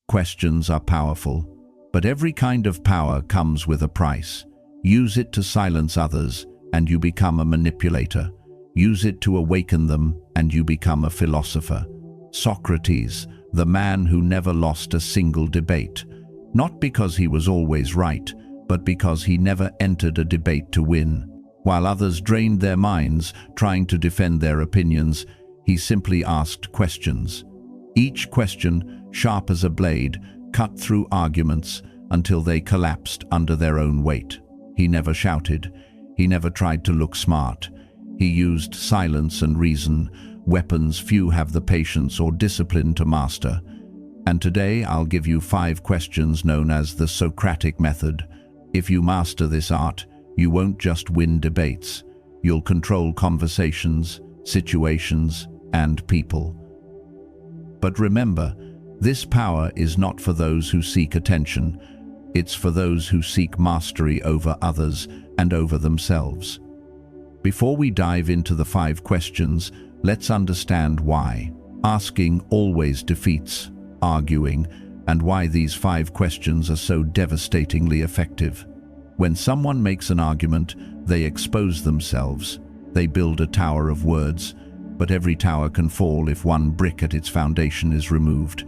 Questions are powerful, but every kind of power comes with a price. Use it to silence others, and you become a manipulator. Use it to awaken them, and you become a philosopher. Socrates, the man who never lost a single debate, not because he was always right, but because he never entered a debate to win. While others drained their minds trying to defend their opinions, he simply asked questions. Each question, sharp as a blade, cut through arguments until they collapsed under their own weight. He never shouted. He never tried to look smart. He used silence and reason, weapons few have the patience or discipline to master. And today I'll give you 5 questions known as the Socratic Method. If you master this art, you won't just win debates. You'll control conversations, situations, and people. But remember, this power is not for those who seek attention. It's for those who seek mastery over others and over themselves. Before we dive into the 5 questions, let's understand why asking always defeats arguing, and why these 5 questions are so devastatingly effective. When someone makes an argument, they expose themselves. They build a tower of words, but every tower can fall if one brick at its foundation is removed.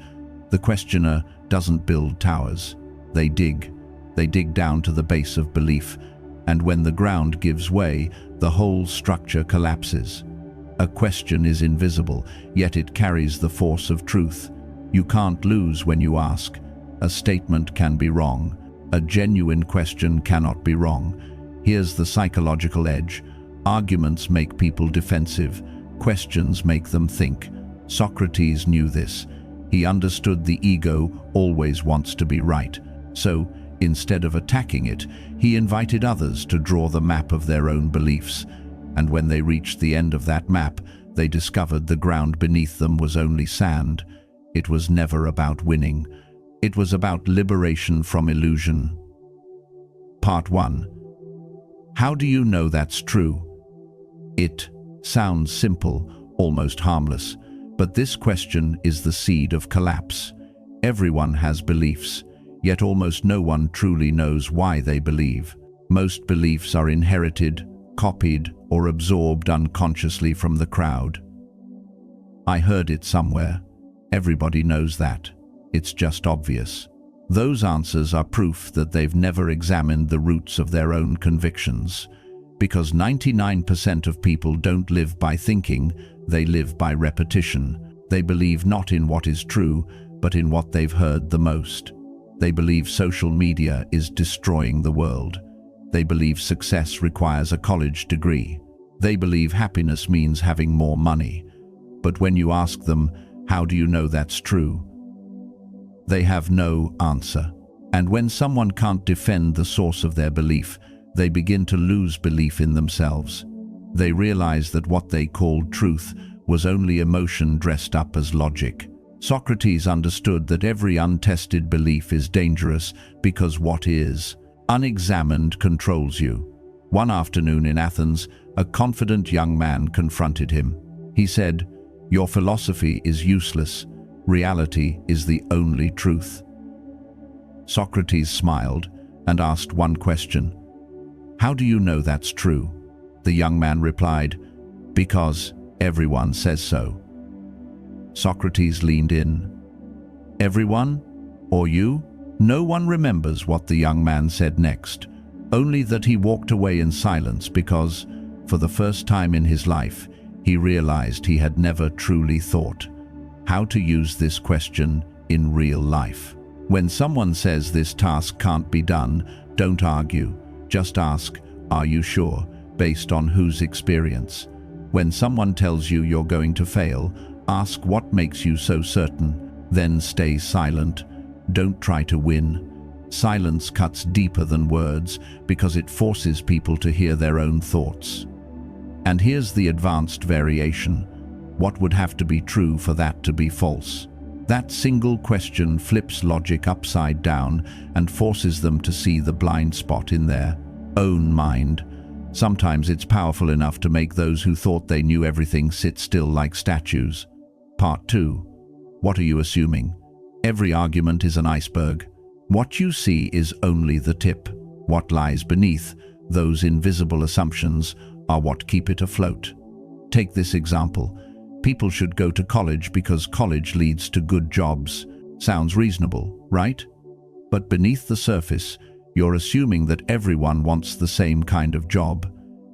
The questioner doesn't build towers. They dig. They dig down to the base of belief, and when the ground gives way, the whole structure collapses. A question is invisible, yet it carries the force of truth. You can't lose when you ask. A statement can be wrong. A genuine question cannot be wrong. Here's the psychological edge. Arguments make people defensive. Questions make them think. Socrates knew this. He understood the ego always wants to be right. So, instead of attacking it, he invited others to draw the map of their own beliefs. And when they reached the end of that map, they discovered the ground beneath them was only sand. It was never about winning. It was about liberation from illusion. Part 1. How do you know that's true? It sounds simple, almost harmless, but this question is the seed of collapse. Everyone has beliefs, yet almost no one truly knows why they believe. Most beliefs are inherited, copied, or absorbed unconsciously from the crowd. I heard it somewhere. Everybody knows that. It's just obvious. Those answers are proof that they've never examined the roots of their own convictions. Because 99% of people don't live by thinking, they live by repetition. They believe not in what is true, but in what they've heard the most. They believe social media is destroying the world. They believe success requires a college degree. They believe happiness means having more money. But when you ask them, how do you know that's true? They have no answer. And when someone can't defend the source of their belief, they begin to lose belief in themselves. They realize that what they called truth was only emotion dressed up as logic. Socrates understood that every untested belief is dangerous because what is unexamined controls you. One afternoon in Athens, a confident young man confronted him. He said, "Your philosophy is useless. Reality is the only truth." Socrates smiled and asked one question. "How do you know that's true?" The young man replied, "Because everyone says so." Socrates leaned in. "Everyone? Or you?" No one remembers what the young man said next, only that he walked away in silence because, for the first time in his life, he realized he had never truly thought how to use this question in real life. When someone says this task can't be done, don't argue. Just ask, "Are you sure?" based on whose experience. When someone tells you you're going to fail, ask what makes you so certain. Then stay silent. Don't try to win. Silence cuts deeper than words because it forces people to hear their own thoughts. And here's the advanced variation. What would have to be true for that to be false? That single question flips logic upside down and forces them to see the blind spot in their own mind. Sometimes it's powerful enough to make those who thought they knew everything sit still like statues. Part 2. What are you assuming? Every argument is an iceberg. What you see is only the tip. What lies beneath, those invisible assumptions, are what keep it afloat. Take this example. People should go to college because college leads to good jobs. Sounds reasonable, right? But beneath the surface, you're assuming that everyone wants the same kind of job.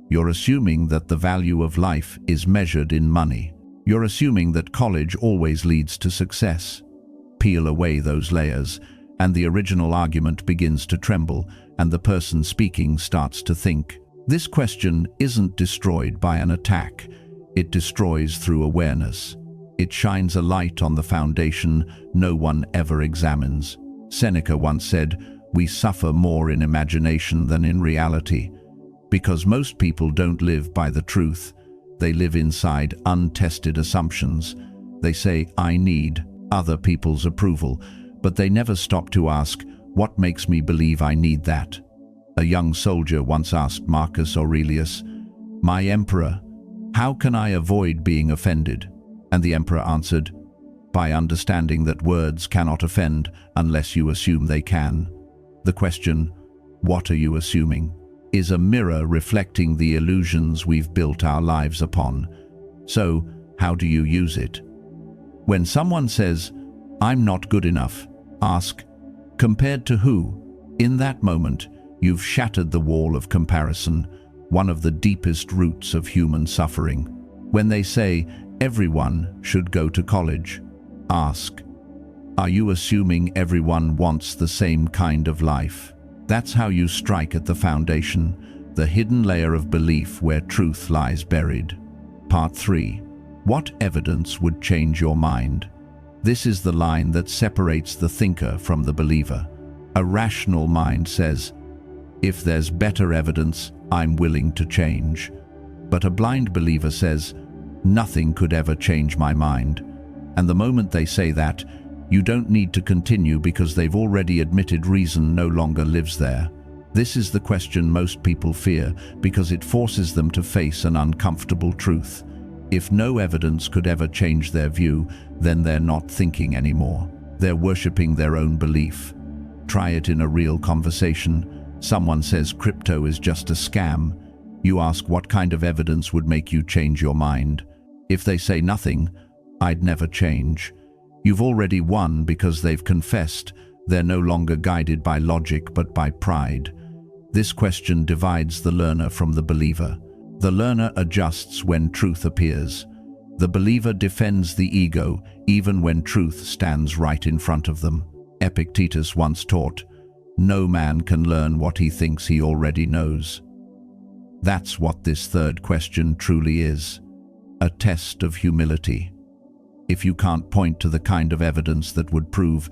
You're assuming that the value of life is measured in money. You're assuming that college always leads to success. Peel away those layers, and the original argument begins to tremble, and the person speaking starts to think. This question isn't destroyed by an attack. It destroys through awareness. It shines a light on the foundation no one ever examines. Seneca once said, "We suffer more in imagination than in reality." Because most people don't live by the truth. They live inside untested assumptions. They say, "I need other people's approval," but they never stop to ask, "What makes me believe I need that?" A young soldier once asked Marcus Aurelius, "My emperor, how can I avoid being offended?" And the emperor answered, "By understanding that words cannot offend unless you assume they can." The question, "What are you assuming?" is a mirror reflecting the illusions we've built our lives upon. So, how do you use it? When someone says, "I'm not good enough," ask, "Compared to who?" In that moment, you've shattered the wall of comparison, one of the deepest roots of human suffering. When they say, "Everyone should go to college," ask, "Are you assuming everyone wants the same kind of life?" That's how you strike at the foundation, the hidden layer of belief where truth lies buried. Part 3. What evidence would change your mind? This is the line that separates the thinker from the believer. A rational mind says, "If there's better evidence, I'm willing to change." But a blind believer says, "Nothing could ever change my mind." And the moment they say that, you don't need to continue because they've already admitted reason no longer lives there. This is the question most people fear because it forces them to face an uncomfortable truth. If no evidence could ever change their view, then they're not thinking anymore. They're worshipping their own belief. Try it in a real conversation. Someone says crypto is just a scam. You ask what kind of evidence would make you change your mind. If they say nothing, "I'd never change," you've already won because they've confessed. They're no longer guided by logic but by pride. This question divides the learner from the believer. The learner adjusts when truth appears. The believer defends the ego even when truth stands right in front of them. Epictetus once taught, "No man can learn what he thinks he already knows." That's what this third question truly is, a test of humility. If you can't point to the kind of evidence that would prove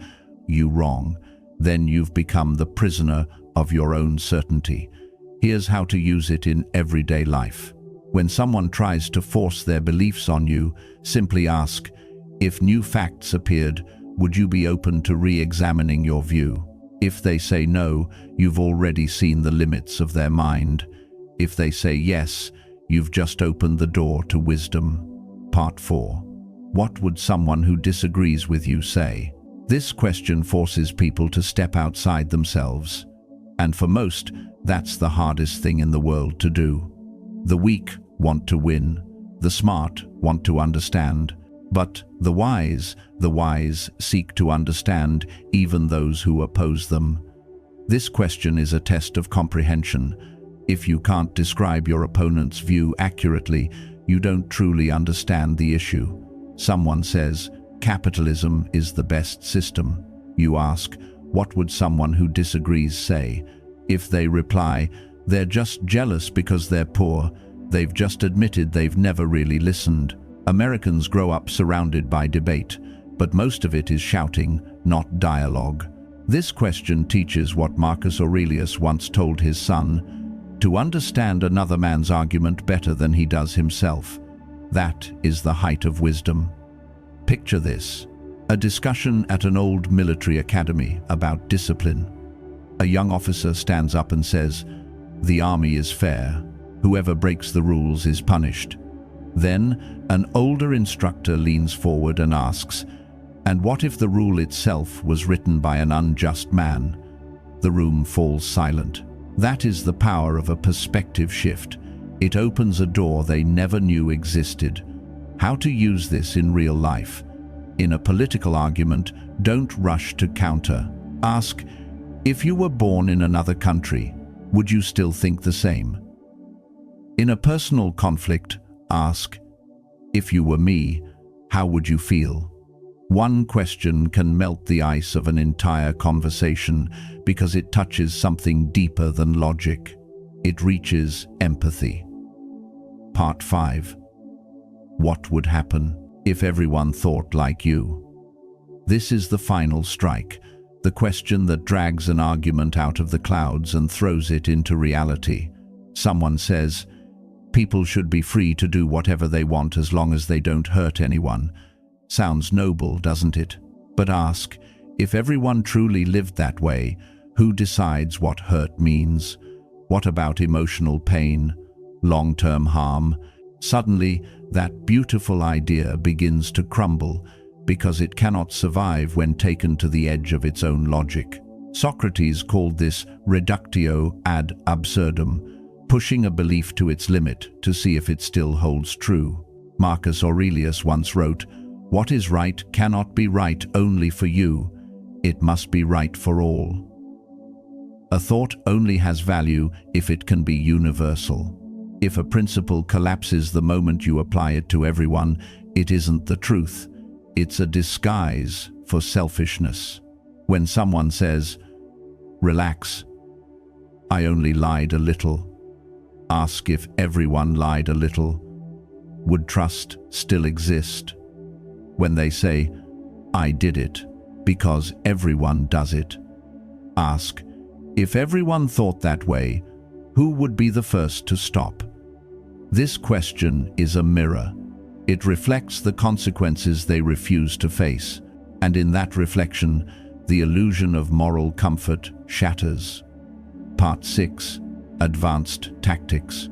you wrong, then you've become the prisoner of your own certainty. Here's how to use it in everyday life. When someone tries to force their beliefs on you, simply ask, "If new facts appeared, would you be open to re-examining your view?" If they say no, you've already seen the limits of their mind. If they say yes, you've just opened the door to wisdom. Part 4. What would someone who disagrees with you say? This question forces people to step outside themselves. And for most, that's the hardest thing in the world to do. The weak want to win. The smart want to understand. But the wise seek to understand even those who oppose them. This question is a test of comprehension. If you can't describe your opponent's view accurately, you don't truly understand the issue. Someone says, "Capitalism is the best system." You ask, what would someone who disagrees say? If they reply, "They're just jealous because they're poor," they've just admitted they've never really listened. Americans grow up surrounded by debate, but most of it is shouting, not dialogue. This question teaches what Marcus Aurelius once told his son, to understand another man's argument better than he does himself. That is the height of wisdom. Picture this: a discussion at an old military academy about discipline. A young officer stands up and says, "The army is fair. Whoever breaks the rules is punished." Then, an older instructor leans forward and asks, And what if the rule itself was written by an unjust man? The room falls silent. That is the power of a perspective shift. It opens a door they never knew existed. How to use this in real life? In a political argument, don't rush to counter. Ask, if you were born in another country, would you still think the same? In a personal conflict, ask, if you were me, how would you feel? One question can melt the ice of an entire conversation because it touches something deeper than logic. It reaches empathy. Part 5. What would happen if everyone thought like you? This is the final strike, the question that drags an argument out of the clouds and throws it into reality. Someone says, people should be free to do whatever they want as long as they don't hurt anyone. Sounds noble, doesn't it? But ask, if everyone truly lived that way, who decides what hurt means? What about emotional pain, long-term harm? Suddenly, that beautiful idea begins to crumble because it cannot survive when taken to the edge of its own logic. Socrates called this reductio ad absurdum, pushing a belief to its limit to see if it still holds true. Marcus Aurelius once wrote, "What is right cannot be right only for you. It must be right for all." A thought only has value if it can be universal. If a principle collapses the moment you apply it to everyone, it isn't the truth. It's a disguise for selfishness. When someone says, "Relax, I only lied a little," ask if everyone lied a little. Would trust still exist? When they say, "I did it," because everyone does it, ask, if everyone thought that way, who would be the first to stop? This question is a mirror. It reflects the consequences they refuse to face, and in that reflection, the illusion of moral comfort shatters. Part 6. Advanced Tactics.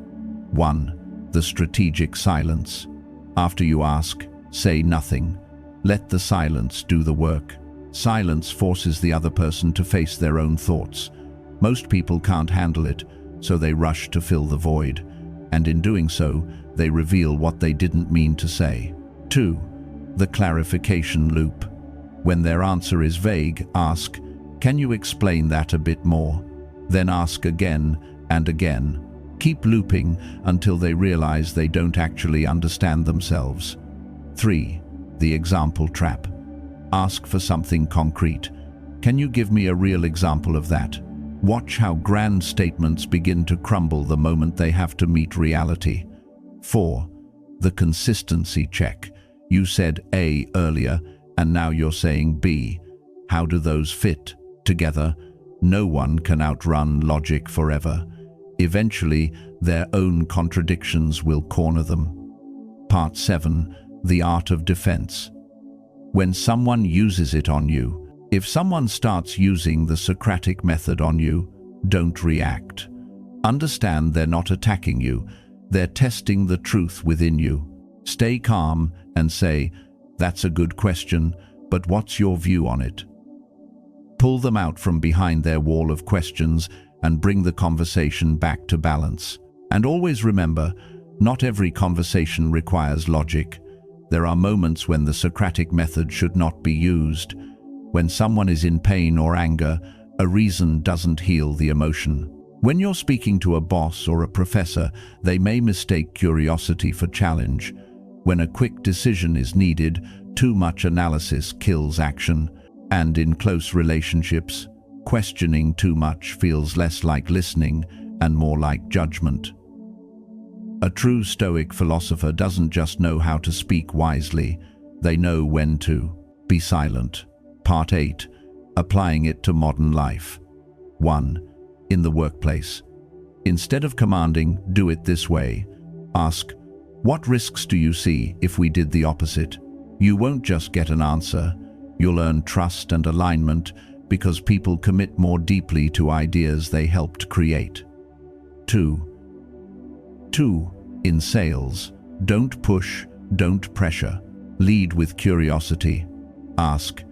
1. The strategic silence. After you ask, say nothing. Let the silence do the work. Silence forces the other person to face their own thoughts. Most people can't handle it, so they rush to fill the void, and in doing so, they reveal what they didn't mean to say. 2. The clarification loop. When their answer is vague, ask, "Can you explain that a bit more?" Then ask again and again. Keep looping until they realize they don't actually understand themselves. 3. The example trap. Ask for something concrete. Can you give me a real example of that? Watch how grand statements begin to crumble the moment they have to meet reality. 4. The consistency check. You said A earlier, and now you're saying B. How do those fit together? No one can outrun logic forever. Eventually, their own contradictions will corner them. Part 7. The art of defense. When someone uses it on you, if someone starts using the Socratic method on you, don't react. Understand they're not attacking you, they're testing the truth within you. Stay calm and say, "That's a good question, but what's your view on it?" Pull them out from behind their wall of questions and bring the conversation back to balance. And always remember, not every conversation requires logic. There are moments when the Socratic method should not be used. When someone is in pain or anger, a reason doesn't heal the emotion. When you're speaking to a boss or a professor, they may mistake curiosity for challenge. When a quick decision is needed, too much analysis kills action. And in close relationships, questioning too much feels less like listening and more like judgment. A true Stoic philosopher doesn't just know how to speak wisely, they know when to be silent. Part 8. Applying it to modern life. 1. In the workplace. Instead of commanding, "Do it this way," ask, "What risks do you see if we did the opposite?" You won't just get an answer, you'll earn trust and alignment because people commit more deeply to ideas they helped create. 2. In sales. Don't push, don't pressure. Lead with curiosity. Ask,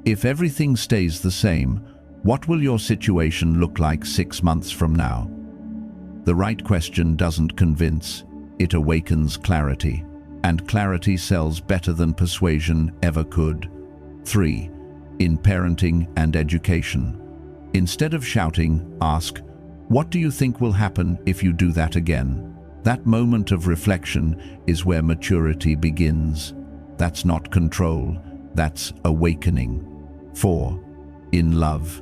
if everything stays the same, what will your situation look like 6 months from now? The right question doesn't convince, it awakens clarity. And clarity sells better than persuasion ever could. 3. In parenting and education. Instead of shouting, ask, what do you think will happen if you do that again? That moment of reflection is where maturity begins. That's not control, that's awakening. 4. In love.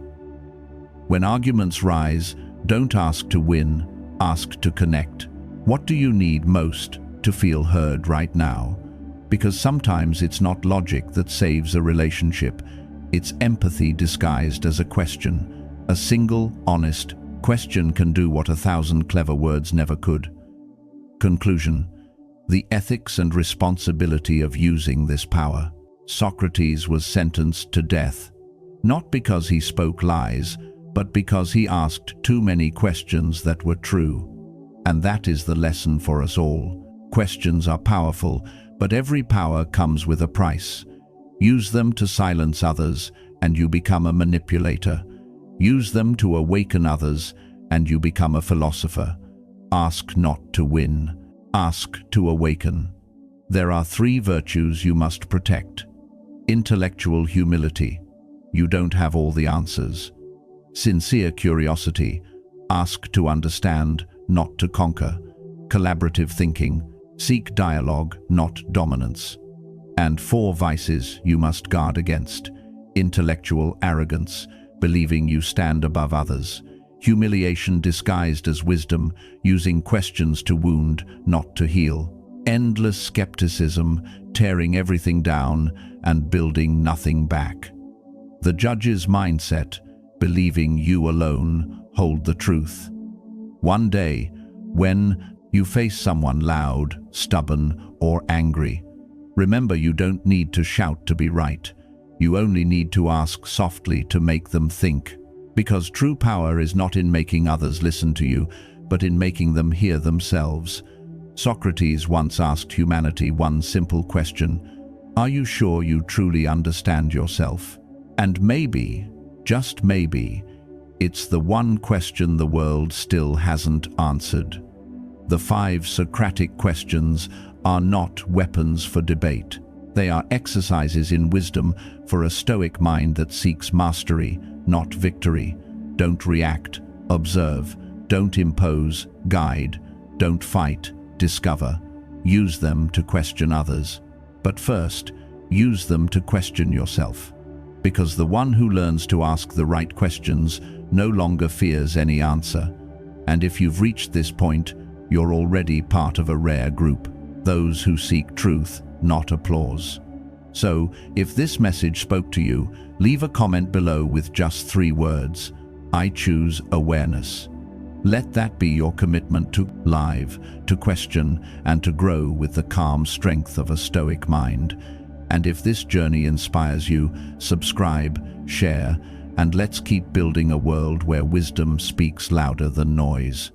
When arguments rise, don't ask to win, ask to connect. What do you need most to feel heard right now? Because sometimes it's not logic that saves a relationship, it's empathy disguised as a question. A single, honest question can do what 1,000 clever words never could. Conclusion: the ethics and responsibility of using this power. Socrates was sentenced to death, not because he spoke lies, but because he asked too many questions that were true. And that is the lesson for us all. Questions are powerful, but every power comes with a price. Use them to silence others, and you become a manipulator. Use them to awaken others, and you become a philosopher. Ask not to win. Ask to awaken. There are 3 virtues you must protect. Intellectual humility. You don't have all the answers. Sincere curiosity. Ask to understand, not to conquer. Collaborative thinking. Seek dialogue, not dominance. And 4 vices you must guard against. Intellectual arrogance, believing you stand above others. Humiliation disguised as wisdom, using questions to wound, not to heal. Endless skepticism, tearing everything down and building nothing back. The judge's mindset, believing you alone hold the truth. One day, when you face someone loud, stubborn, or angry, remember you don't need to shout to be right. You only need to ask softly to make them think. Because true power is not in making others listen to you, but in making them hear themselves. Socrates once asked humanity one simple question: are you sure you truly understand yourself? And maybe, just maybe, it's the one question the world still hasn't answered. The 5 Socratic questions are not weapons for debate. They are exercises in wisdom for a Stoic mind that seeks mastery, not victory. Don't react, observe. Don't impose, guide. Don't fight, discover. Use them to question others. But first, use them to question yourself. Because the one who learns to ask the right questions no longer fears any answer. And if you've reached this point, you're already part of a rare group, those who seek truth, not applause. So, if this message spoke to you, leave a comment below with just 3 words: I choose awareness. Let that be your commitment to live, to question, and to grow with the calm strength of a Stoic mind. And if this journey inspires you, subscribe, share, and let's keep building a world where wisdom speaks louder than noise.